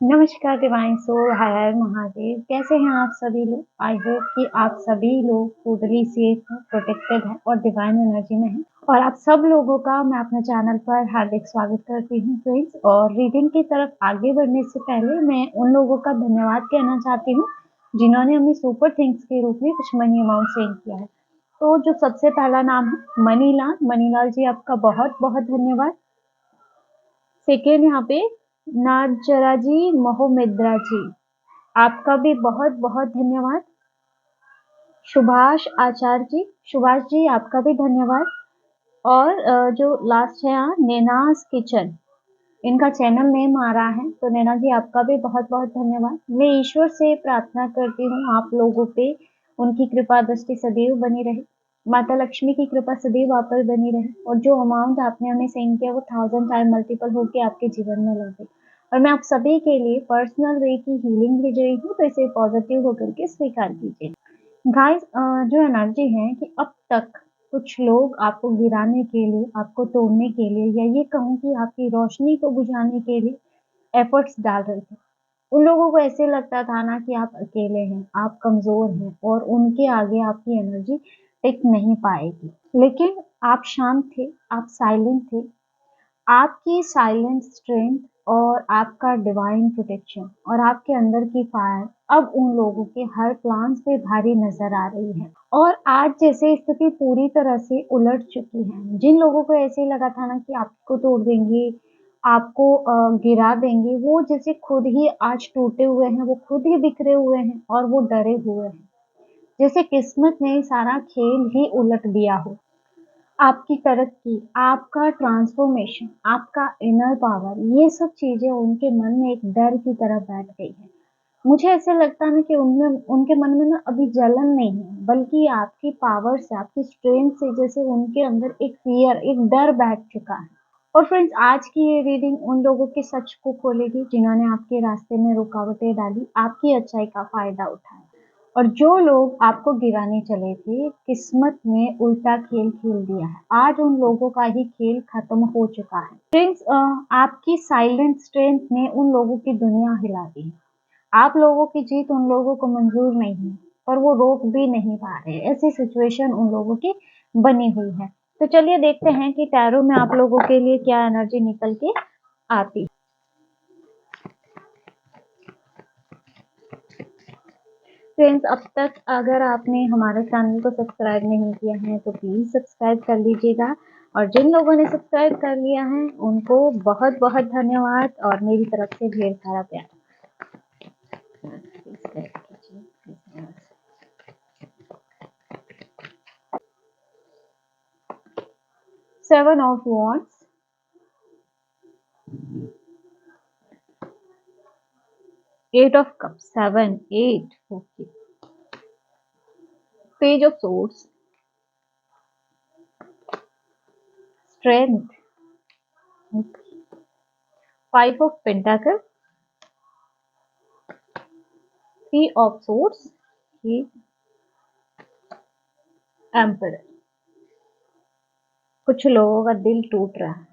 नमस्कार divine soul, हर हर महादेव। कैसे हैं आप सभी लोग? आई होप कि आप सभी लोग टोटली सेफ हैं, प्रोटेक्टेड हैं और डिवाइन एनर्जी में हैं। और आप सब लोगों का मैं अपने चैनल पर हार्दिक स्वागत करती हूँ फ्रेंड्स। और रीडिंग की तरफ आगे बढ़ने से पहले मैं उन लोगों का धन्यवाद कहना चाहती हूँ जिन्होंने हमें सुपर थिंग्स के रूप में कुछ मनी अमाउंट सेंड किया है। तो जो सबसे पहला नाम है मनीलाल, मनीलाल जी आपका बहुत बहुत धन्यवाद। सेकेंड यहाँ पे नाजरा जी, मोहमिद्रा जी, आपका भी बहुत बहुत धन्यवाद। सुभाष आचार्य जी, सुभाष जी आपका भी धन्यवाद। और जो लास्ट है यहाँ नैनाज किचन, इनका चैनल नेम आ रहा है, तो नैना जी आपका भी बहुत बहुत धन्यवाद। मैं ईश्वर से प्रार्थना करती हूँ आप लोगों पे उनकी कृपा दृष्टि सदैव बनी रहे, माता लक्ष्मी की कृपा सदैव आप पर बनी रहे और जो अमाउंट आपने हमें सेंड किया वो 1000 टाइम मल्टीपल होके आपके जीवन में लौटे। और मैं आप सभी के लिए पर्सनल वे की हीलिंग भेज रही हूँ, तो इसे पॉजिटिव होकर के स्वीकार कीजिए। गाइस, जो एनर्जी है कि अब तक कुछ लोग आपको गिराने के लिए, आपको तोड़ने के लिए, या ये कहूँ कि आपकी रोशनी को बुझाने के लिए एफर्ट्स डाल रहे थे। उन लोगों को ऐसे लगता था ना कि आप अकेले हैं, आप कमजोर हैं और उनके आगे आपकी एनर्जी टिक नहीं पाएगी। लेकिन आप शांत थे, आप साइलेंट थे। आपकी साइलेंट स्ट्रेंथ और आपका डिवाइन प्रोटेक्शन और आपके अंदर की फायर अब उन लोगों के हर प्लान्स पे भारी नजर आ रही है। और आज जैसे स्थिति पूरी तरह से उलट चुकी है, जिन लोगों को ऐसे लगा था ना कि आपको तोड़ देंगे, आपको गिरा देंगे, वो जैसे खुद ही आज टूटे हुए हैं, वो खुद ही बिखरे हुए हैं और वो डरे हुए हैं, जैसे किस्मत ने सारा खेल ही उलट दिया हो। आपकी तरक्की, आपका ट्रांसफॉर्मेशन, आपका इनर पावर, ये सब चीजें उनके मन में एक डर की तरह बैठ गई है। मुझे ऐसे लगता है ना कि उनमें, उनके मन में ना अभी जलन नहीं है, बल्कि आपकी पावर से, आपकी स्ट्रेंथ से जैसे उनके अंदर एक फियर, एक डर बैठ चुका है। और फ्रेंड्स, आज की ये रीडिंग उन लोगों के सच को खोलेगी जिन्होंने आपके रास्ते में रुकावटें डाली, आपकी अच्छाई का फायदा उठाया। और जो लोग आपको गिराने चले थे, किस्मत ने उल्टा खेल खेल दिया है। आज उन लोगों का ही खेल खत्म हो चुका है। फ्रेंड्स, आपकी साइलेंट स्ट्रेंथ ने उन लोगों की दुनिया हिला दी है। आप लोगों की जीत उन लोगों को मंजूर नहीं है, पर वो रोक भी नहीं पा रहे। ऐसी सिचुएशन उन लोगों की बनी हुई है। तो चलिए देखते हैं कि टैरो में आप लोगों के लिए क्या एनर्जी निकल के आती है। फ्रेंड्स, अब तक अगर आपने हमारे चैनल को सब्सक्राइब नहीं किया है तो प्लीज़ सब्सक्राइब कर लीजिएगा। और जिन लोगों ने सब्सक्राइब कर लिया है उनको बहुत बहुत धन्यवाद और मेरी तरफ से ढेर सारा प्यार। 7 of wands, 8 of cups, 7 8, okay, page of swords, strength, 5 of pentacle, 3 of swords, emperor. कुछ लोगों का दिल टूट रहा है,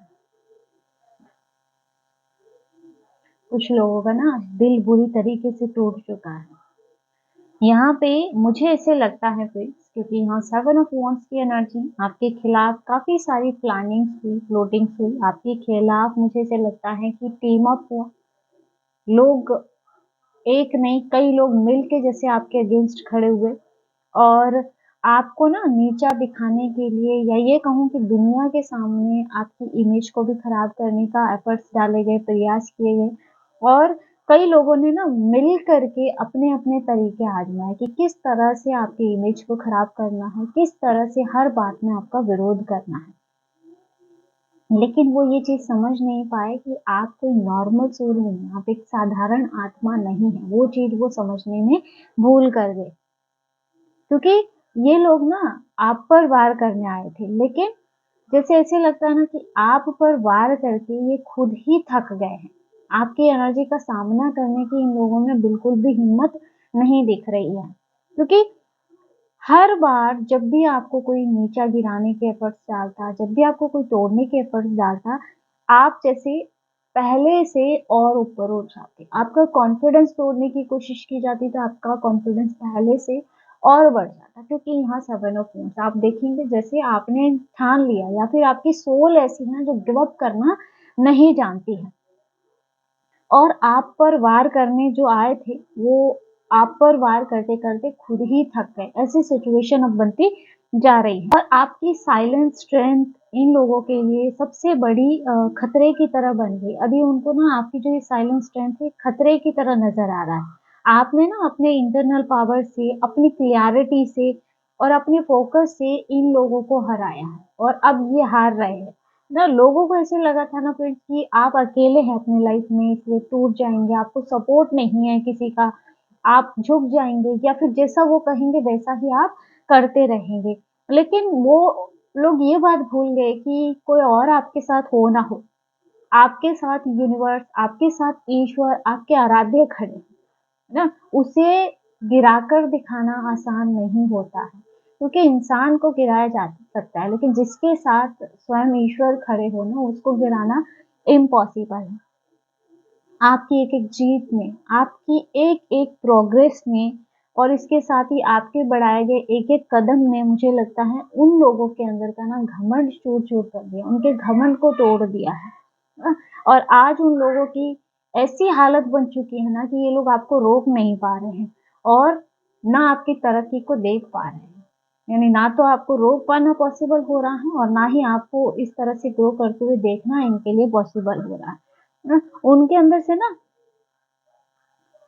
कुछ लोगों का ना दिल बुरी तरीके से टूट चुका है। यहाँ पे मुझे ऐसे लगता है फ्रेंड्स, क्योंकि यहाँ 7 ऑफ वॉन्ड्स की एनर्जी, आपके खिलाफ काफी सारी प्लानिंग हुई, फ्लोटिंग हुई आपके खिलाफ। मुझे ऐसे लगता है कि टीम अप हुआ, लोग एक नहीं कई लोग मिलके जैसे आपके अगेंस्ट खड़े हुए और आपको ना नीचा दिखाने के लिए, या ये कहूँ कि दुनिया के सामने आपकी इमेज को भी खराब करने का एफर्ट्स डाले गए, प्रयास किए गए। और कई लोगों ने ना मिल करके अपने अपने तरीके आजमाए कि किस तरह से आपकी इमेज को खराब करना है, किस तरह से हर बात में आपका विरोध करना है। लेकिन वो ये चीज समझ नहीं पाए कि आप कोई नॉर्मल सोल नहीं है, आप एक साधारण आत्मा नहीं है। वो चीज वो समझने में भूल कर गए, क्योंकि ये लोग ना आप पर वार करने आए थे, लेकिन जैसे ऐसे लगता है ना कि आप पर वार करके ये खुद ही थक गए हैं। आपकी एनर्जी का सामना करने की इन लोगों में बिल्कुल भी हिम्मत नहीं दिख रही है, क्योंकि हर बार जब भी आपको कोई नीचा गिराने के एफर्ट्स डालता, जब भी आपको कोई तोड़ने के एफर्ट्स डालता, आप जैसे पहले से और ऊपर उठ जाते। आपका कॉन्फिडेंस तोड़ने की कोशिश की जाती तो आपका कॉन्फिडेंस पहले से और बढ़ जाता, क्योंकि यहाँ 7 ऑफ वांड्स आप देखेंगे जैसे आपने ठान लिया या फिर आपकी सोल ऐसी है जो गिव अप करना नहीं जानती है, और आप पर वार करने जो आए थे वो आप पर वार करते-करते खुद ही थक गए। ऐसी सिचुएशन अब बनती जा रही है और आपकी साइलेंट स्ट्रेंथ इन लोगों के लिए सबसे बड़ी खतरे की तरह बन गई। अभी उनको ना आपकी जो ये साइलेंट स्ट्रेंथ है खतरे की तरह नज़र आ रहा है। आपने ना अपने इंटरनल पावर से, अपनी क्लैरिटी से और अपने फ़ोकस से इन लोगों को हराया है और अब ये हार रहे हैं। ना लोगों को ऐसे लगा था ना फिर कि आप अकेले हैं अपनी लाइफ में इसलिए टूट जाएँगे, आपको सपोर्ट नहीं है किसी का, आप झुक जाएँगे या फिर जैसा वो कहेंगे वैसा ही आप करते रहेंगे। लेकिन वो लोग ये बात भूल गए कि कोई और आपके साथ हो ना हो, आपके साथ यूनिवर्स, आपके साथ ईश्वर, आपके आराध्य खड़े हैं। ना उसे गिराकर दिखाना आसान नहीं होता है, क्योंकि इंसान को गिराया जा सकता है लेकिन जिसके साथ स्वयं ईश्वर खड़े हो ना उसको गिराना इम्पॉसिबल है। आपकी एक-एक जीत में, आपकी एक-एक प्रोग्रेस में और इसके साथ ही आपके बढ़ाए गए एक-एक कदम ने मुझे लगता है उन लोगों के अंदर का ना घमंड चूर-चूर कर दिया, उनके घमंड को तोड़ दिया है। अ, और आज उन लोगों की ऐसी हालत बन चुकी है ना कि ये लोग आपको रोक नहीं पा रहे हैं और ना आपकी तरक्की को देख पा रहे हैं। यानी ना तो आपको रोक पाना पॉसिबल हो रहा है और ना ही आपको इस तरह से ग्रो करते हुए देखना इनके लिए पॉसिबल हो रहा है। उनके अंदर से ना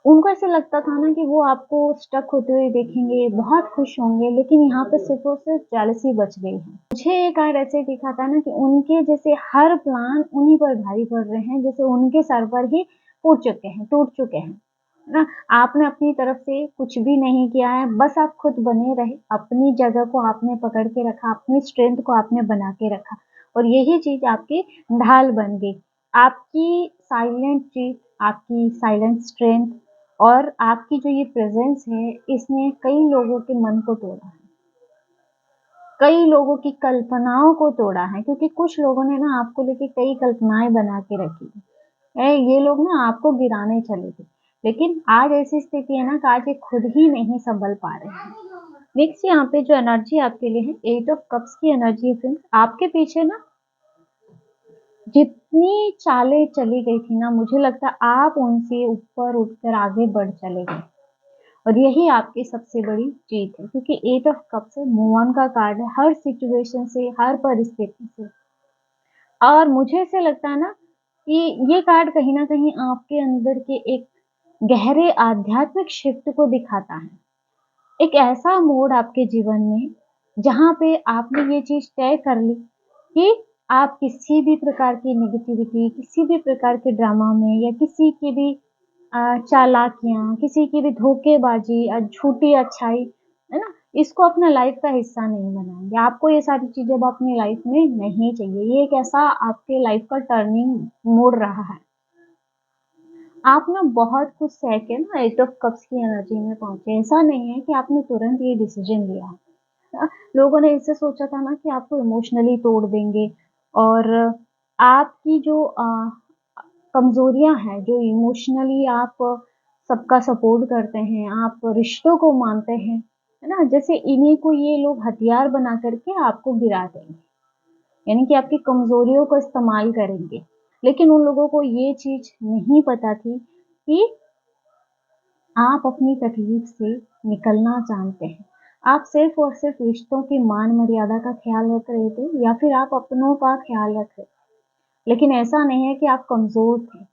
उनको ऐसे लगता था ना कि वो आपको स्टक होते हुए देखेंगे, बहुत खुश होंगे, लेकिन यहाँ पे सिर्फ़ और सिर्फ़ जेलसी बच गई है। मुझे ये कार्ड ऐसे दिखा था ना कि उनके जैसे हर प्लान उन्हीं पर भारी पड़ रहे हैं, जैसे उनके सर पर ही टूट चुके हैं। ना आपने अपनी तरफ से कुछ भी नहीं किया है, बस आप खुद बने रहे, अपनी जगह को आपने पकड़ के रखा, अपनी स्ट्रेंथ को आपने बना के रखा और यही चीज़ आपकी ढाल बन गई। आपकी साइलेंट जीत, आपकी साइलेंट स्ट्रेंथ और आपकी जो ये प्रेज़ेंस है, इसने कई लोगों के मन को तोड़ा है। कई लोगों की कल्पनाओं को तोड़ा है, क्योंकि कुछ लोगों ने ना आपको लेके कई कल्पनाएँ बना के रखी थी। ये लोग ना आपको गिराने चले थे, लेकिन आज ऐसी स्थिति है ना कि आज ये खुद ही नहीं सँभल पा रहे हैं। नेक्स्ट यहाँ पे जो एनर्जी आपके लिए है, 8 ऑफ कप्स की एनर्जी है फ्रेंड्स। आपके पीछे ना जितनी चालें चली गई थी ना, मुझे लगता है आप उनसे ऊपर उठकर आगे बढ़ चले गए और यही आपकी सबसे बड़ी जीत है, क्योंकि 8 ऑफ कप्स मूव ऑन का कार्ड है, हर सिचुएशन से, हर परिस्थिति से। और मुझे ऐसे लगता है ना कि ये कार्ड कहीं न कहीं आपके अंदर के एक गहरे आध्यात्मिक शिफ्ट को दिखाता है। एक ऐसा मोड़ आपके जीवन में जहाँ पे आपने ये चीज़ तय कर ली कि आप किसी भी प्रकार की नेगेटिविटी, किसी भी प्रकार के ड्रामा में या किसी की भी चालाकियाँ, किसी की भी धोखेबाज़ी झूठी अच्छाई, है ना? इसको अपना लाइफ़ का हिस्सा नहीं बनाएँगे। आपको ये सारी चीज़ें अब अपनी लाइफ़ में नहीं चाहिए। ये एक ऐसा आपके लाइफ़ का टर्निंग मोड़ रहा है। आप ना बहुत कुछ सह के ना 8 ऑफ कप्स की एनर्जी में पहुँचे। ऐसा नहीं है कि आपने तुरंत ये डिसीज़न लिया है। लोगों ने इससे सोचा था ना कि आपको इमोशनली तोड़ देंगे और आपकी जो कमज़ोरियाँ हैं, जो इमोशनली आप सबका सपोर्ट करते हैं, आप रिश्तों को मानते हैं, है ना? जैसे इन्हीं को ये लोग हथियार बना कर के आपको गिरा देंगे। यानी कि आपकी कमज़ोरियों को इस्तेमाल करेंगे। लेकिन उन लोगों को ये चीज़ नहीं पता थी कि आप अपनी तकलीफ से निकलना जानते हैं। आप सिर्फ़ और सिर्फ़ रिश्तों की मान-मर्यादा का ख़्याल रख रहे थे या फिर आप अपनों का ख़्याल रख रहे थे। लेकिन ऐसा नहीं है कि आप कमज़ोर थे।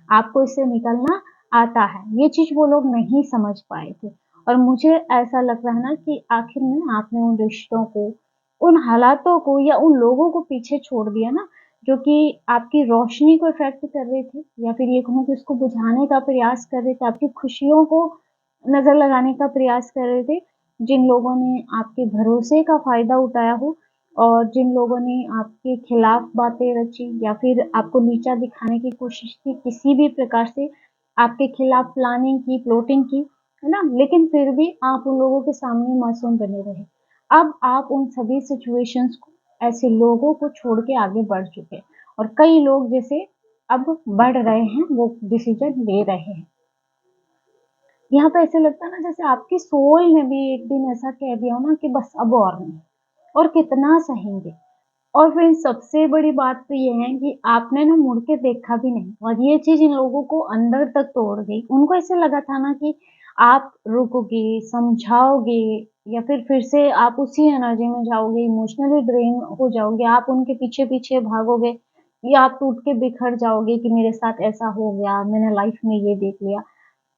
आपको इससे निकलना आता है। ये चीज़ वो लोग नहीं समझ पाए थे और मुझे ऐसा लग रहा है ना कि आखिर में आपने उन रिश्तों को, उन हालातों को या उन लोगों को पीछे छोड़ दिया ना, जो कि आपकी रोशनी को इफ़ेक्ट कर रहे थे या फिर ये कहूँ कि उसको बुझाने का प्रयास कर रहे थे, आपकी खुशियों को नज़र लगाने का प्रयास कर रहे थे। जिन लोगों ने आपके भरोसे का फ़ायदा उठाया हो और जिन लोगों ने आपके खिलाफ बातें रची या फिर आपको नीचा दिखाने की कोशिश की, किसी भी प्रकार से आपके खिलाफ प्लानिंग की, प्लॉटिंग की, है ना? लेकिन फिर भी आप उन लोगों के सामने मासूम बने रहे। अब आप उन सभी सिचुएशंस को, ऐसे लोगों को छोड़ के आगे बढ़ चुके हैं और कई लोग जैसे अब बढ़ रहे हैं, वो डिसीजन ले रहे हैं। यहाँ पे ऐसे लगता है ना जैसे आपकी सोल ने भी एक दिन ऐसा कह दिया हो ना कि बस अब और नहीं, और कितना सहेंगे। और फिर सबसे बड़ी बात तो ये है कि आपने ना मुड़ के देखा भी नहीं, और ये चीज़ इन लोगों को अंदर तक तोड़ गई। उनको ऐसे लगा था ना कि आप रुकोगे, समझाओगे, या फिर से आप उसी एनर्जी में जाओगे, इमोशनली ड्रेन हो जाओगे, आप उनके पीछे-पीछे भागोगे, या आप टूट के बिखर जाओगे कि मेरे साथ ऐसा हो गया, मैंने लाइफ में ये देख लिया।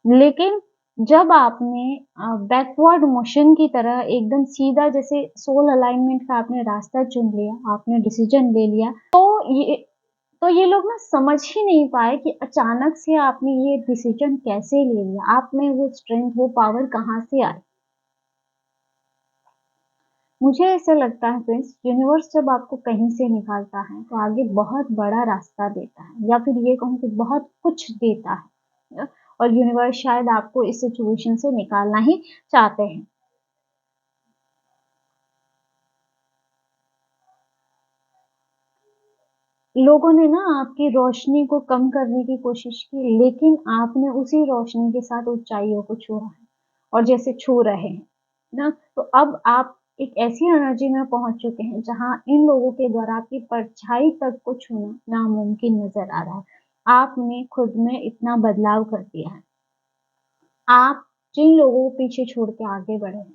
लेकिन जब आपने बैकवर्ड मोशन की तरह एकदम सीधा, जैसे सोल अलाइनमेंट का आपने रास्ता चुन लिया, आपने डिसीजन ले लिया, ये लोग ना समझ ही नहीं पाए कि अचानक से आपने ये डिसीजन कैसे ले लिया, आप में वो स्ट्रेंथ, वो पावर कहाँ से आई। मुझे ऐसा लगता है फ्रेंड्स, यूनिवर्स जब आपको कहीं से निकालता है तो आगे बहुत बड़ा रास्ता देता है, या फिर ये कहूँ कि बहुत कुछ देता है। और यूनिवर्स शायद आपको इस सिचुएशन से निकालना ही चाहते हैं। लोगों ने ना आपकी रोशनी को कम करने की कोशिश की, लेकिन आपने उसी रोशनी के साथ ऊंचाइयों को छुआ है, और जैसे छू रहे हैं ना, तो अब आप एक ऐसी एनर्जी में पहुंच चुके हैं जहां इन लोगों के द्वारा आपकी परछाई तक को छूना नामुमकिन नजर आ रहा है। आपने खुद में इतना बदलाव कर दिया है। आप जिन लोगों को पीछे छोड़ के आगे बढ़े हैं,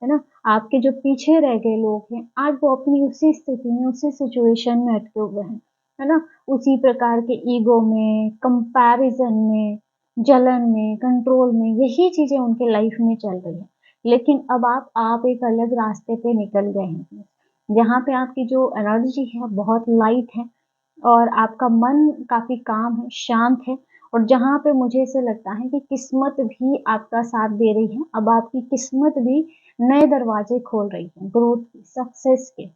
है ना? आपके जो पीछे रह गए लोग हैं, आज वो अपनी उसी स्थिति में, उसी सिचुएशन में अटके हुए हैं, है ना? उसी प्रकार के ईगो में, कंपैरिज़न में, जलन में, कंट्रोल में, यही चीज़ें उनके लाइफ में चल रही हैं। लेकिन अब आप एक अलग रास्ते पे निकल गए हैं, जहाँ पे आपकी जो एनर्जी है बहुत लाइट है, और आपका मन काफ़ी काम है, शांत है, और जहाँ पे मुझे ऐसे लगता है कि किस्मत भी आपका साथ दे रही है। अब आपकी किस्मत भी नए दरवाजे खोल रही है, ग्रोथ के, सक्सेस के।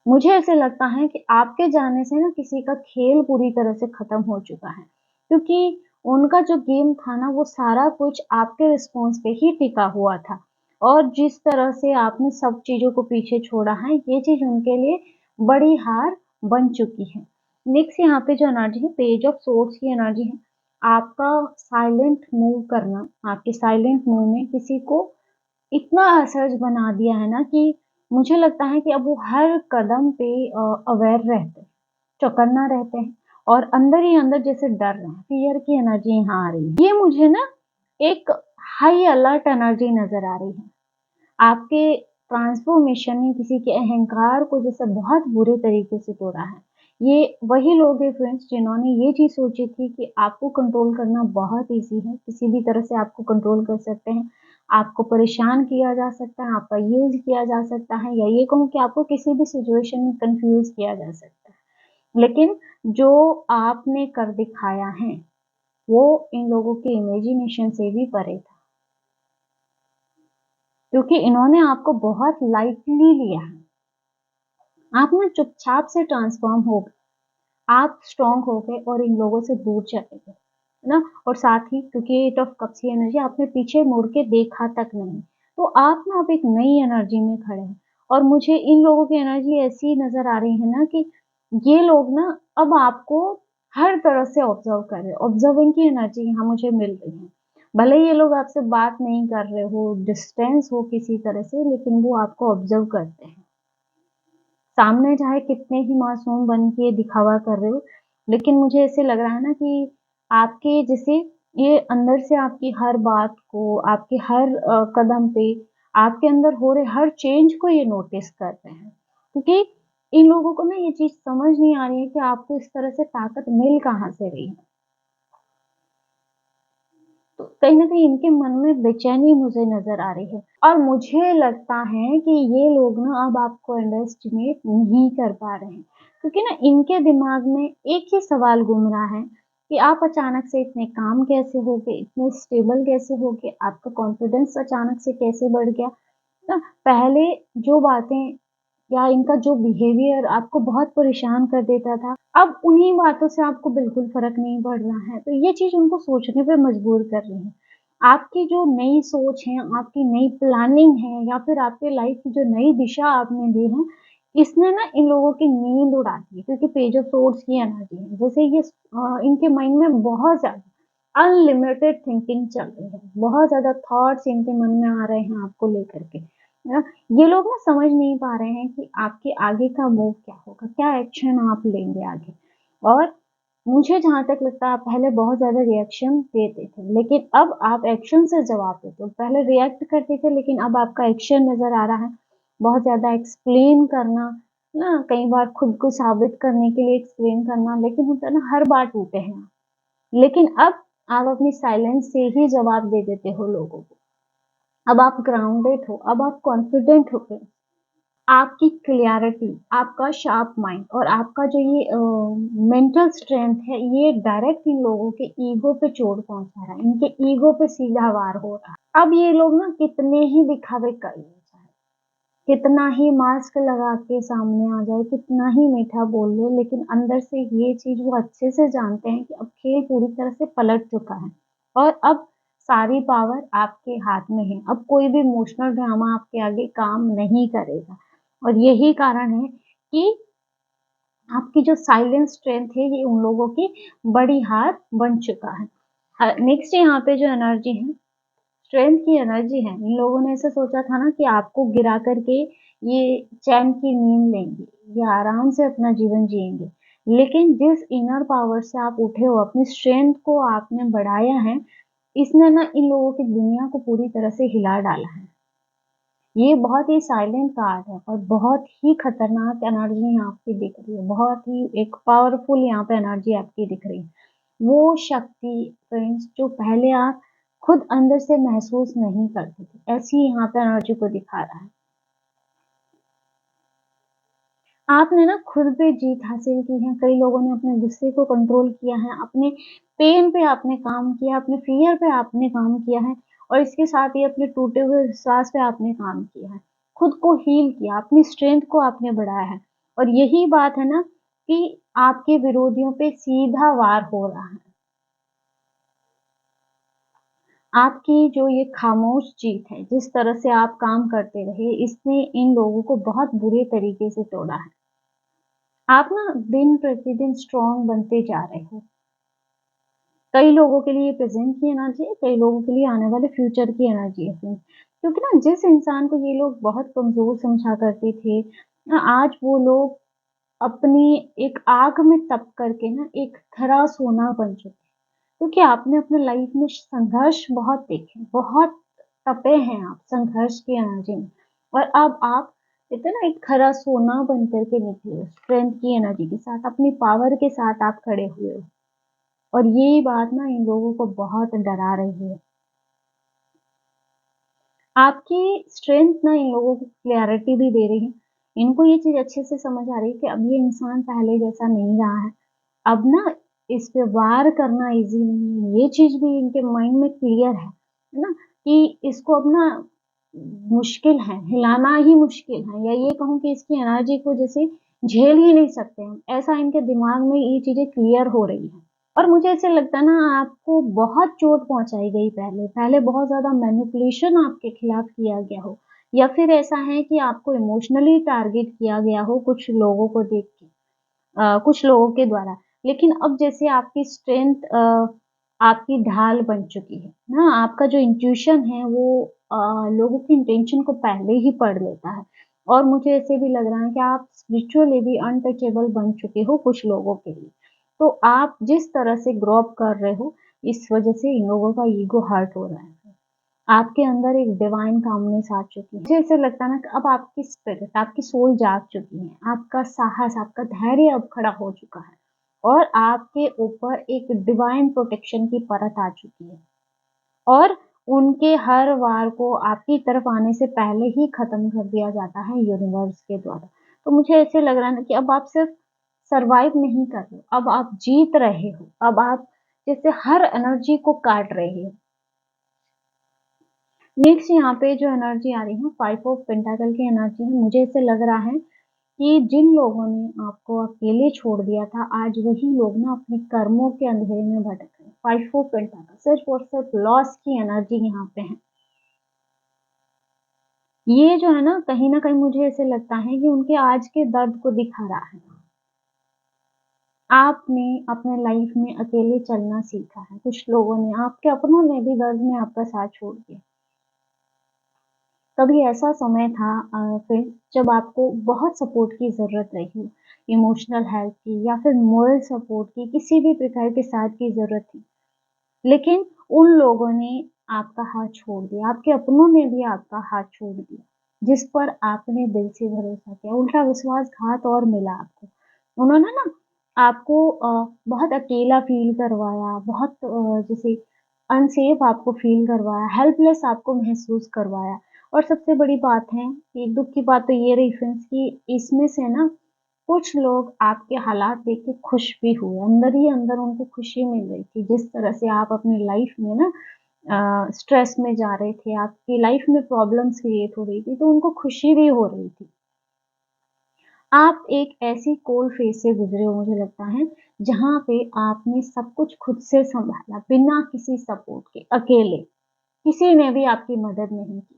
मुझे ऐसे लगता है कि आपके जाने से ना किसी का खेल पूरी तरह से खत्म हो चुका है, क्योंकि उनका जो गेम था ना, वो सारा कुछ आपके रिस्पॉन्स पे ही टिका हुआ था, और जिस तरह से आपने सब चीज़ों को पीछे छोड़ा है, ये चीज़ उनके लिए बड़ी हार बन चुकी है। नेक्स्ट यहाँ पे जो एनर्जी है, पेज ऑफ सोर्ड्स की एनर्जी है। आपका साइलेंट मूव करना, आपके साइलेंट मूव ने किसी को इतना असहज बना दिया है ना, कि मुझे लगता है कि अब वो हर कदम पे अवेयर रहते हैं, चौकन्ना रहते हैं, और अंदर ही अंदर जैसे डर रहे हैं, फ़ियर की एनर्जी यहाँ आ रही है। ये मुझे ना एक हाई अलर्ट एनर्जी नज़र आ रही है। आपके ट्रांसफॉर्मेशन ने किसी के अहंकार को जैसे बहुत बुरे तरीके से तोड़ा है। ये वही लोग हैं फ्रेंड्स, जिन्होंने ये चीज़ सोची थी कि आपको कंट्रोल करना बहुत ईज़ी है, किसी भी तरह से आपको कंट्रोल कर सकते हैं। आपको परेशान किया जा सकता है, आपका यूज़ किया जा सकता है, या ये कहूँ कि आपको किसी भी सिचुएशन में कन्फ्यूज़ किया जा सकता है। लेकिन जो आपने कर दिखाया है, वो इन लोगों के इमेजिनेशन से भी परे था। क्योंकि इन्होंने आपको बहुत लाइटली लिया है। आप ना चुपचाप से ट्रांसफ़ॉर्म हो गए, आप स्ट्रॉन्ग हो गए और इन लोगों से दूर चले गए, है ना? और साथ ही क्योंकि 8 ऑफ कप्स की एनर्जी, आपने पीछे मुड़ के देखा तक नहीं। तो आप ना अब एक नई एनर्जी में खड़े हैं, और मुझे इन लोगों की एनर्जी ऐसी नज़र आ रही है ना कि ये लोग ना अब आपको हर तरह से ऑब्ज़र्व कर रहे हैं। ऑब्ज़र्विंग की एनर्जी यहाँ मुझे मिल रही है। भले ही ये लोग आपसे बात नहीं कर रहे हो, डिस्टेंस हो किसी तरह से, लेकिन वो आपको ऑब्ज़र्व करते हैं। सामने चाहे कितने ही मासूम बन के दिखावा कर रहे हो, लेकिन मुझे ऐसे लग रहा है ना कि आपके जैसे ये अंदर से आपकी हर बात को, आपके हर कदम पे, आपके अंदर हो रहे हर चेंज को ये नोटिस कर रहे हैं। क्योंकि इन लोगों को ना ये चीज़ समझ नहीं आ रही है कि आपको इस तरह से ताकत मिल कहाँ से रही है। तो कहीं न कहीं इनके मन में बेचैनी मुझे नज़र आ रही है, और मुझे लगता है कि ये लोग ना अब आपको अंडरएस्टिमेट नहीं कर पा रहे हैं, क्योंकि ना इनके दिमाग में एक ही सवाल घूम रहा है कि आप अचानक से इतने काम कैसे हो गए, इतने स्टेबल कैसे हो गए, आपका कॉन्फिडेंस अचानक से कैसे बढ़ गया? ना पहले जो बातें या इनका जो बिहेवियर आपको बहुत परेशान कर देता था, अब उन्हीं बातों से आपको बिल्कुल फ़र्क नहीं पड़ रहा है। तो ये चीज़ उनको सोचने पे मजबूर कर रही है। आपकी जो नई सोच है, आपकी नई प्लानिंग है, या फिर आपके लाइफ़ की जो नई दिशा आपने दी है, इसने ना इन लोगों की नींद उड़ा दी है, क्योंकि पेज ऑफ सोर्ड्स की एनर्जी है। जैसे ये इनके माइंड में बहुत ज़्यादा अनलिमिटेड थिंकिंग चल रही है, बहुत ज़्यादा थॉट्स इनके मन में आ रहे हैं आपको लेकर के, है ना? ये लोग ना समझ नहीं पा रहे हैं कि आपके आगे का मूव क्या होगा, क्या एक्शन आप लेंगे आगे। और मुझे जहाँ तक लगता है आप पहले बहुत ज़्यादा रिएक्शन देते थे, लेकिन अब आप एक्शन से जवाब देते हो। पहले रिएक्ट करते थे, लेकिन अब आपका एक्शन नज़र आ रहा है। बहुत ज़्यादा एक्सप्लेन करना, ना कई बार खुद को साबित करने के लिए एक्सप्लेन करना, लेकिन होता है ना हर बार टूटे हैं आप। लेकिन अब आप अपनी साइलेंस से ही जवाब दे देते हो लोगों को। अब आप ग्राउंडेड हो, अब आप कॉन्फिडेंट हो गए। आपकी क्लैरिटी, आपका शार्प माइंड और आपका जो ये मेंटल स्ट्रेंथ है, ये डायरेक्ट इन लोगों के ईगो पे चोट पहुँचा रहा है, इनके ईगो पे सीधा वार हो रहा है। अब ये लोग ना कितने ही दिखावे कर लें चाहे, कितना ही मास्क लगा के सामने आ जाए, कितना ही मीठा बोल ले, लेकिन अंदर से ये चीज़ वो अच्छे से जानते हैं कि अब खेल पूरी तरह से पलट चुका है और अब सारी पावर आपके हाथ में है। अब कोई भी इमोशनल ड्रामा आपके आगे काम नहीं करेगा और यही कारण है कि आपकी जो साइलेंट स्ट्रेंथ है, ये उन लोगों की बड़ी हार बन चुका है। नेक्स्ट यहाँ पे जो एनर्जी है, स्ट्रेंथ की एनर्जी है। इन लोगों ने ऐसा सोचा था ना कि आपको गिरा करके ये चैन की नींद लेंगे, ये आराम से अपना जीवन जिएंगे। लेकिन जिस इनर पावर से आप उठे हो, अपनी स्ट्रेंथ को आपने बढ़ाया है, इसने ना इन लोगों की दुनिया को पूरी तरह से हिला डाला है। ये बहुत ही साइलेंट कार्ड है और बहुत ही खतरनाक एनर्जी यहाँ आपकी दिख रही है। बहुत ही एक पावरफुल यहाँ पे एनर्जी आपकी दिख रही है। वो शक्ति फ्रेंड्स जो पहले आप खुद अंदर से महसूस नहीं करते थे, ऐसी यहाँ पे एनर्जी को दिखा रहा है। आपने ना खुद पे जीत हासिल की है, कई लोगों ने अपने गुस्से को कंट्रोल किया है, अपने पेन पे आपने काम किया, अपने फ़ियर पे आपने काम किया है और इसके साथ ही अपने टूटे हुए विश्वास पे आपने काम किया है। खुद को हील किया, अपनी स्ट्रेंथ को आपने बढ़ाया है और यही बात है ना कि आपके विरोधियों पे सीधा वार हो रहा है। आपकी जो ये खामोश जीत है, जिस तरह से आप काम करते रहे, इसने इन लोगों को बहुत बुरे तरीके से तोड़ा है। आप ना दिन प्रतिदिन स्ट्रॉन्ग बनते जा रहे हो। कई लोगों के लिए प्रेज़ेंट की एनर्जी है, कई लोगों के लिए आने वाले फ्यूचर की एनर्जी है फ्रेंड्स। क्योंकि ना जिस इंसान को ये लोग बहुत कमज़ोर समझा करते थे, आज वो लोग अपनी एक आग में तप करके ना एक खरा सोना बन चुके हैं। क्योंकि आपने अपने लाइफ में संघर्ष बहुत देखे, बहुत तपे हैं आप संघर्ष की एनर्जी में और अब आप कहते हैं ना एक खरा सोना बन करके निकले हो, स्ट्रेंथ की एनर्जी के साथ, अपनी पावर के साथ आप खड़े हुए हो और ये बात ना इन लोगों को बहुत डरा रही है। आपकी स्ट्रेंथ ना इन लोगों को क्लैरिटी भी दे रही है। इनको ये चीज़ अच्छे से समझ आ रही है कि अब ये इंसान पहले जैसा नहीं रहा है। अब ना इस पे वार करना ईज़ी नहीं है। ये चीज़ भी इनके माइंड में क्लियर है ना? कि इसको अब ना मुश्किल है, हिलाना ही मुश्किल है या ये कहूँ कि इसकी एनर्जी को जैसे झेल ही नहीं सकते हम। ऐसा इनके दिमाग में ये चीज़ें क्लियर हो रही हैं। और मुझे ऐसे लगता है ना आपको बहुत चोट पहुँचाई गई पहले, पहले बहुत ज़्यादा मैनिपुलेशन आपके खिलाफ किया गया हो या फिर ऐसा है कि आपको इमोशनली टारगेट किया गया हो कुछ लोगों को देख के कुछ लोगों के द्वारा। लेकिन अब जैसे आपकी स्ट्रेंथ आपकी ढाल बन चुकी है ना, आपका जो इंट्यूशन है वो लोगों की इंटेंशन को पहले ही पढ़ लेता है और मुझे ऐसे भी लग रहा है कि आप स्पिरिचुअली भी अनटचेबल बन चुके हो कुछ लोगों के लिए। तो आप जिस तरह से ग्रो अप कर रहे हो, इस वजह से इन लोगों का ईगो हर्ट हो रहा है। आपके अंदर एक डिवाइन कामनेस आ चुकी है। मुझे ऐसे लगता है ना कि अब आपकी स्पिरिट, आपकी सोल जाग चुकी है। आपका साहस, आपका धैर्य अब खड़ा हो चुका है और आपके ऊपर एक डिवाइन प्रोटेक्शन की परत आ चुकी है और उनके हर वार को आपकी तरफ आने से पहले ही खत्म कर दिया जाता है यूनिवर्स के द्वारा। तो मुझे ऐसे लग रहा है ना कि अब आप सिर्फ सर्वाइव नहीं कर रहे हो, अब आप जीत रहे हो। अब आप जैसे हर एनर्जी को काट रहे हो। नेक्स्ट यहाँ पे जो एनर्जी आ रही है 5 ऑफ पेंटाकल की एनर्जी है। मुझे ऐसे लग रहा है कि जिन लोगों ने आपको अकेले छोड़ दिया था, आज वही लोग ना अपने कर्मों के अंधेरे में भटक रहे हैं। 5 ऑफ पेंटाकल सिर्फ और सिर्फ लॉस की एनर्जी यहाँ पे है। ये जो है ना, कहीं न कहीं मुझे ऐसे लगता है कि उनके आज के दर्द को दिखा रहा है। आपने अपने लाइफ में अकेले चलना सीखा है। कुछ लोगों ने, आपके अपनों ने भी दर्द में आपका साथ छोड़ दिया। कभी ऐसा समय था फ्रेंड्स, जब आपको बहुत सपोर्ट की ज़रूरत रही हो, इमोशनल हेल्प की या फिर मोरल सपोर्ट की, किसी भी प्रकार के साथ की ज़रूरत थी। लेकिन उन लोगों ने आपका हाथ छोड़ दिया, आपके अपनों ने भी आपका हाथ छोड़ दिया, जिस पर आपने दिल से भरोसा किया, उल्टा विश्वासघात और मिला आपको। उन्होंने ना आपको बहुत अकेला फ़ील करवाया, बहुत जैसे अनसेफ आपको फ़ील करवाया, हेल्पलेस आपको महसूस करवाया। और सबसे बड़ी बात है, कि दुःख की बात तो ये रही फ्रेंड्स कि इसमें से ना कुछ लोग आपके हालात देख के खुश भी हुए, अंदर ही अंदर उनको खुशी मिल रही थी, जिस तरह से आप अपनी लाइफ में ना स्ट्रेस में जा रहे थे, आपकी लाइफ में प्रॉब्लम्स क्रिएट हो रही थी, तो उनको खुशी भी हो रही थी। आप एक ऐसी कोल्ड फेज़ से गुज़रे हो मुझे लगता है, जहाँ पे आपने सब कुछ खुद से सँभाला, बिना किसी सपोर्ट के, अकेले। किसी ने भी आपकी मदद नहीं की।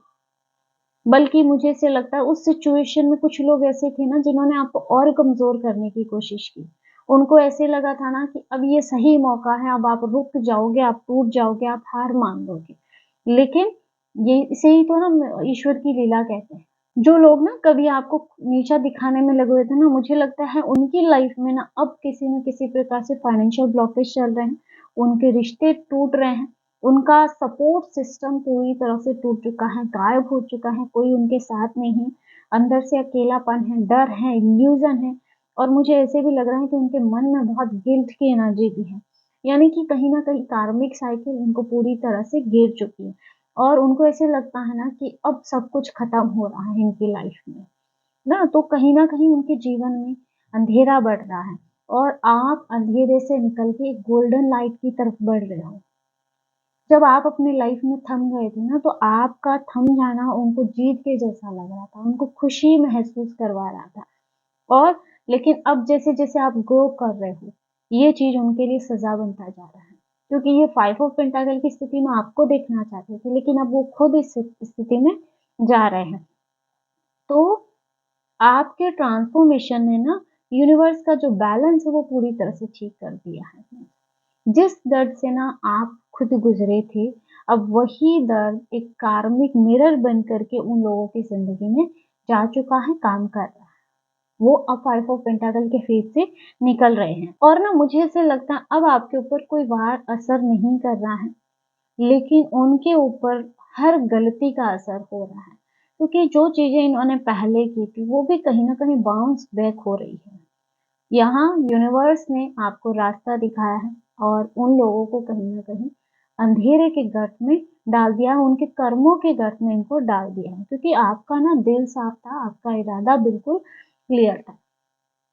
बल्कि मुझे ऐसे लगता है उस सिचुएशन में कुछ लोग ऐसे थे ना जिन्होंने आपको और कमज़ोर करने की कोशिश की। उनको ऐसे लगा था ना कि अब ये सही मौका है, अब आप रुक जाओगे, आप टूट जाओगे, आप हार मान लोगे। लेकिन ये इसे ही तो ना ईश्वर की लीला कहते हैं। जो लोग ना कभी आपको नीचा दिखाने में लगे हुए थे ना, मुझे लगता है उनकी लाइफ में ना अब किसी न किसी प्रकार से फाइनेंशियल ब्लॉकेज चल रहे हैं, उनके रिश्ते टूट रहे हैं, उनका सपोर्ट सिस्टम पूरी तरह से टूट चुका है, गायब हो चुका है, कोई उनके साथ नहीं है, अंदर से अकेलापन है, डर है, इल्यूज़न है और मुझे ऐसे भी लग रहा है कि उनके मन में बहुत गिल्ट की एनर्जी भी है। यानी कि कहीं न कहीं कार्मिक साइकिल उनको पूरी तरह से घेर चुकी है। और उनको ऐसे लगता है ना कि अब सब कुछ खत्म हो रहा है इनकी लाइफ में, ना? तो कहीं न कहीं उनके जीवन में अंधेरा बढ़ रहा है और आप अंधेरे से निकल के एक गोल्डन लाइट की तरफ बढ़ रहे हो। जब आप अपनी लाइफ में थम गए थे ना, तो आपका थम जाना उनको जीत के जैसा लग रहा था, उनको खुशी महसूस करवा रहा था। और लेकिन अब जैसे-जैसे आप ग्रो कर रहे हो, ये चीज़ उनके लिए सज़ा बनता जा रहा है। क्योंकि ये 5 ऑफ पेंटाकल की स्थिति में आपको देखना चाहते थे, लेकिन अब वो खुद इस स्थिति में जा रहे हैं। तो आपके ट्रांसफॉर्मेशन ने ना यूनिवर्स का जो बैलेंस है वो पूरी तरह से ठीक कर दिया है। जिस दर्द से ना आप खुद गुज़रे थे, अब वही दर्द एक कार्मिक मिरर बन कर के उन लोगों की ज़िंदगी में जा चुका है, काम कर रहा है। वो अब 5 ऑफ पेंटाकल के फेज़ से निकल रहे हैं और ना मुझे ऐसा लगता है अब आपके ऊपर कोई वार असर नहीं कर रहा है, लेकिन उनके ऊपर हर गलती का असर हो रहा है। क्योंकि जो चीज़ें इन्होंने पहले की थी, वो भी कहीं न कहीं बाउंस बैक हो रही है। यहाँ यूनिवर्स ने आपको रास्ता दिखाया है और उन लोगों को कहीं न कहीं अंधेरे के गर्त में डाल दिया है, उनके कर्मों के गर्त में इनको डाल दिया है। क्योंकि आपका ना दिल साफ था, आपका इरादा बिल्कुल क्लियर था।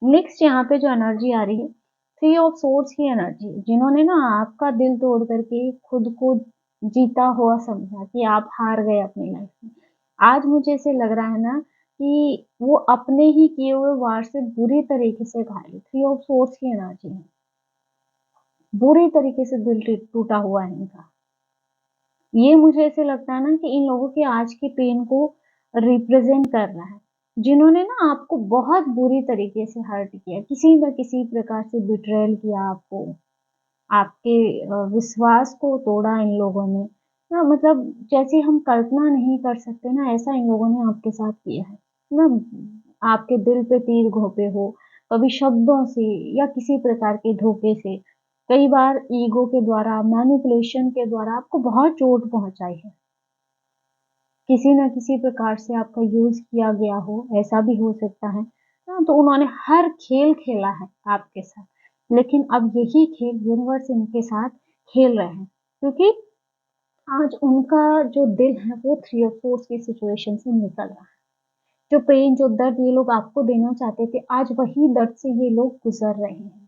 नेक्स्ट यहाँ पे जो एनर्जी आ रही है, थ्री ऑफ सोर्ड्स की एनर्जी, जिन्होंने ना आपका दिल तोड़ करके खुद को जीता हुआ समझा कि आप हार गए अपनी लाइफ में। आज मुझे ऐसे लग रहा है ना कि वो अपने ही किए हुए वार से बुरी तरीके से घायल है। थ्री ऑफ सोर्ड्स की एनर्जी है। बुरी तरीके से दिल टूटा हुआ है इनका। ये मुझे ऐसे लगता है ना कि इन लोगों के आज के पेन को रिप्रेजेंट कर रहा है, जिन्होंने ना आपको बहुत बुरी तरीके से हर्ट किया, किसी न किसी प्रकार से बिट्रेयल किया आपको, आपके विश्वास को तोड़ा इन लोगों ने। ना मतलब जैसे हम कल्पना नहीं कर सकते ना, ऐसा इन लोगों ने आपके साथ किया है। ना आपके दिल पे तीर घोंपे हो, कभी शब्दों से या किसी प्रकार के धोखे से, कई बार ईगो के द्वारा, मैनिपुलेशन के द्वारा आपको बहुत चोट पहुँचाई है। किसी न किसी प्रकार से आपका यूज़ किया गया हो, ऐसा भी हो सकता है। तो उन्होंने हर खेल खेला है आपके साथ, लेकिन अब यही खेल यूनिवर्स इनके साथ खेल रहे हैं, क्योंकि आज उनका जो दिल है वो थ्री ऑफ सोर्ड्स की सिचुएशन से निकल रहा है। जो पेन, जो दर्द ये लोग आपको देना चाहते थे, आज वही दर्द से ये लोग गुज़र रहे हैं।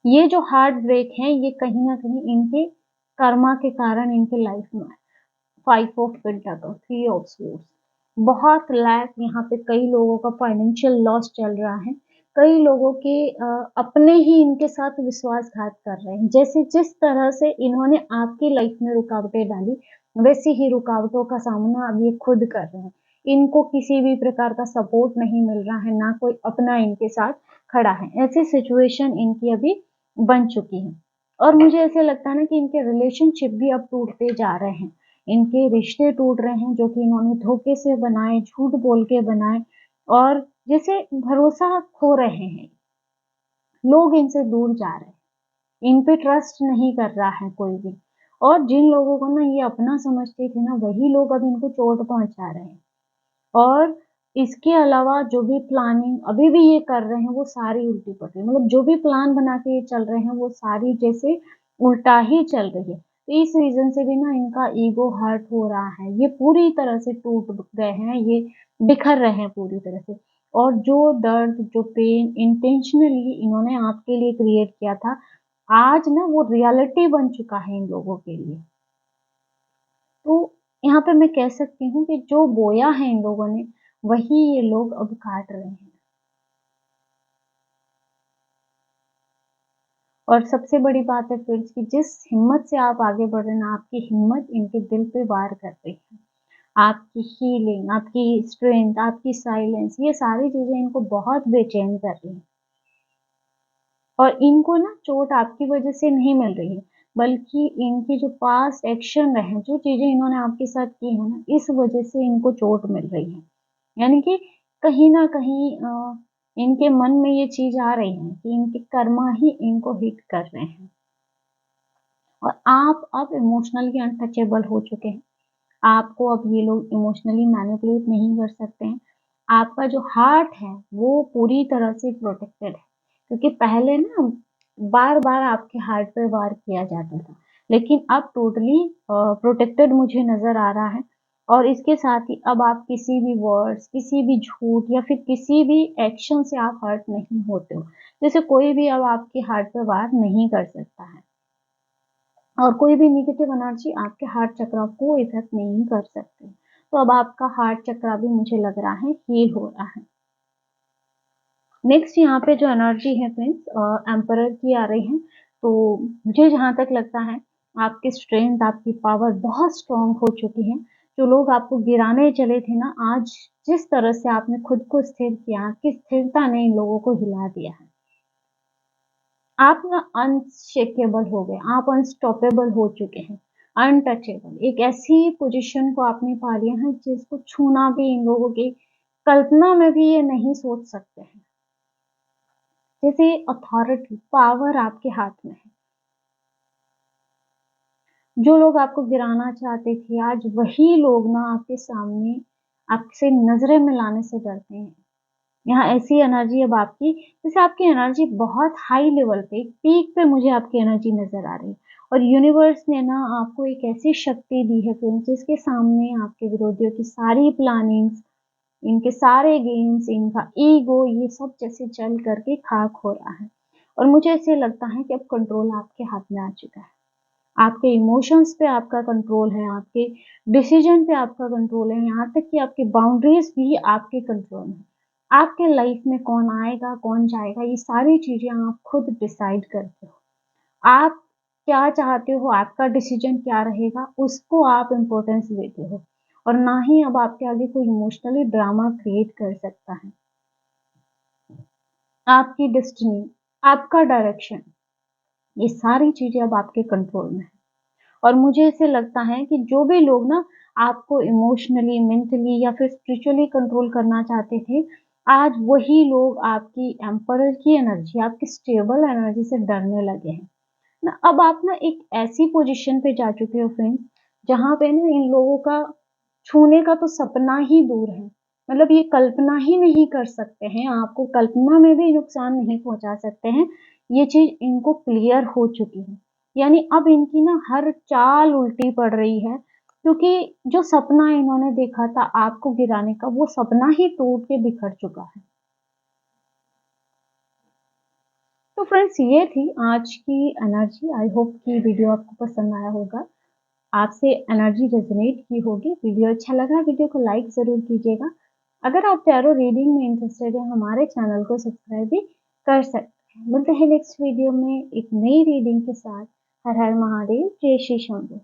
ये जो हार्ट ब्रेक है, ये कहीं न कहीं इनके कर्मा के कारण इनके लाइफ में आया। 5 ऑफ पेंटाकल, 3 ऑफ स्वॉर्ड्स, बहुत लैक, यहाँ पे कई लोगों का फाइनेंशियल लॉस चल रहा है। कई लोगों के अपने ही इनके साथ विश्वासघात कर रहे हैं। जैसे जिस तरह से इन्होंने आपकी लाइफ में रुकावटें डाली, वैसी ही रुकावटों का सामना अब ये खुद कर रहे हैं। इनको किसी भी प्रकार का सपोर्ट नहीं मिल रहा है, ना कोई अपना इनके साथ खड़ा है। ऐसी सिचुएशन इनकी अभी बन चुकी है और मुझे ऐसे लगता है ना कि इनके रिलेशनशिप भी अब टूटते जा रहे हैं। इनके रिश्ते टूट रहे हैं जो कि इन्होंने धोखे से बनाए, झूठ बोल के बनाए और जैसे भरोसा खो रहे हैं। लोग इनसे दूर जा रहे हैं। इन पे ट्रस्ट नहीं कर रहा है कोई भी और जिन लोगों को ना ये अपना समझते थे ना, वही लोग अब इनको चोट पहुँचा रहे हैं। और इसके अलावा जो भी प्लानिंग अभी भी ये कर रहे हैं, वो सारी उल्टी-पलटी मतलब जो भी प्लान बना के ये चल रहे हैं, वो सारी जैसे उल्टा ही चल रही है। तो इस रीज़न से भी ना इनका ईगो हर्ट हो रहा है। ये पूरी तरह से टूट गए हैं, ये बिखर रहे हैं पूरी तरह से। और जो दर्द, जो पेन इंटेंशनली इन्होंने आपके लिए क्रिएट किया था, आज ना वो रियलिटी बन चुका है इन लोगों के लिए। तो यहाँ पे मैं कह सकती हूँ कि जो बोया है इन लोगों ने, वही ये लोग अब काट रहे हैं। और सबसे बड़ी बात है फ्रेंड्स कि जिस हिम्मत से आप आगे बढ़ रहे हैं ना, आपकी हिम्मत इनके दिल पे वार कर रही है। आपकी हीलिंग, आपकी स्ट्रेंथ, आपकी साइलेंस, ये सारी चीज़ें इनको बहुत बेचैन कर रही हैं। और इनको ना चोट आपकी वजह से नहीं मिल रही है, बल्कि इनकी जो पास्ट एक्शन रहे, जो चीज़ें इन्होंने आपके साथ की है ना, इस वजह से इनको चोट मिल रही है। यानी कि कहीं न कहीं इनके मन में ये चीज़ आ रही है कि इनके कर्मा ही इनको हिट कर रहे हैं। और आप अब इमोशनली अनटचेबल हो चुके हैं। आपको अब ये लोग इमोशनली मैनिपुलेट नहीं कर सकते हैं। आपका जो हार्ट है, वो पूरी तरह से प्रोटेक्टेड है। क्योंकि पहले ना बार-बार आपके हार्ट पे वार किया जाता था। लेकिन अब टोटली प्रोटेक्टेड मुझे नज़र आ रहा है और इसके साथ ही अब आप किसी भी वर्ड्स, किसी भी झूठ या फिर किसी भी एक्शन से आप हर्ट नहीं होते हो। जैसे कोई भी अब आपके हार्ट पे वार नहीं कर सकता है। और कोई भी नेगेटिव एनर्जी आपके हार्ट चक्र को इफेक्ट नहीं कर सकते। तो अब आपका हार्ट चक्र भी मुझे लग रहा है हील हो रहा है। नेक्स्ट यहाँ पे जो एनर्जी है फ्रेंड्स एम्परर की आ रही है। तो मुझे जहाँ तक लगता है आपकी स्ट्रेंथ, आपकी पावर बहुत स्ट्रांग हो चुकी है। जो लोग आपको गिराने चले थे ना, आज जिस तरह से आपने खुद को स्थिर किया, आपकी स्थिरता ने इन लोगों को हिला दिया है। आप ना अनशेकेबल हो गए, आप अनस्टॉपेबल हो चुके हैं, अनटचेबल। एक ऐसी पोजीशन को आपने पा लिया है जिसको छूना भी इन लोगों की कल्पना में भी ये नहीं सोच सकते हैं। जैसे अथॉरिटी, पावर आपके हाथ में है। जो लोग आपको गिराना चाहते थे, आज वही लोग ना आपके सामने आपसे नज़रें मिलाने से डरते हैं। यहाँ ऐसी एनर्जी अब आपकी जैसे आपकी एनर्जी बहुत हाई लेवल पे पीक पे मुझे आपकी एनर्जी नज़र आ रही है और यूनिवर्स ने ना आपको एक ऐसी शक्ति दी है फ्रेंड्स जिसके सामने आपके विरोधियों की सारी प्लानिंग्स, इनके सारे गेम्स, इनका ईगो ये सब जैसे चल करके खाक हो रहा है। और मुझे ऐसे लगता है कि अब कंट्रोल आपके हाथ में आ चुका है। आपके इमोशंस पे आपका कंट्रोल है, आपके डिसीजन पे आपका कंट्रोल है, यहाँ तक कि आपकी बाउंड्रीज भी आपके कंट्रोल में है। आपके लाइफ में कौन आएगा, कौन जाएगा, ये सारी चीज़ें आप खुद डिसाइड करते हो। आप क्या चाहते हो, आपका डिसीजन क्या रहेगा, उसको आप इम्पोर्टेंस देते हो और ना ही अब आपके आगे कोई इमोशनली ड्रामा क्रिएट कर सकता है। आपकी डेस्टिनी, आपका डायरेक्शन, ये सारी चीज़ें अब आपके कंट्रोल में है। और मुझे ऐसे लगता है कि जो भी लोग ना आपको इमोशनली, मेंटली या फिर स्पिरिचुअली कंट्रोल करना चाहते थे, आज वही लोग आपकी एम्परर की एनर्जी, आपकी स्टेबल एनर्जी से डरने लगे हैं। ना अब आप ना एक ऐसी पोजीशन पे जा चुके हो फ्रेंड्स, जहाँ पे ना इन लोगों का छूने का तो सपना ही दूर है। मतलब ये कल्पना ही नहीं कर सकते हैं, आपको कल्पना में भी नुकसान नहीं पहुँचा सकते हैं। ये चीज़ इनको क्लियर हो चुकी है। यानी अब इनकी ना हर चाल उल्टी पड़ रही है, क्योंकि जो सपना इन्होंने देखा था आपको गिराने का, वो सपना ही टूट के बिखर चुका है। तो फ्रेंड्स ये थी आज की एनर्जी। आई होप कि वीडियो आपको पसंद आया होगा। आपसे एनर्जी रेजोनेट की होगी। वीडियो अच्छा लगा, वीडियो को लाइक ज़रूर कीजिएगा। अगर आप टैरो रीडिंग में इंटरेस्टेड हैं, हमारे चैनल को सब्सक्राइब भी कर सकते हैं। मिलते हैं नेक्स्ट वीडियो में एक नई रीडिंग के साथ। हर हर महादेव, जय श्री शंभू।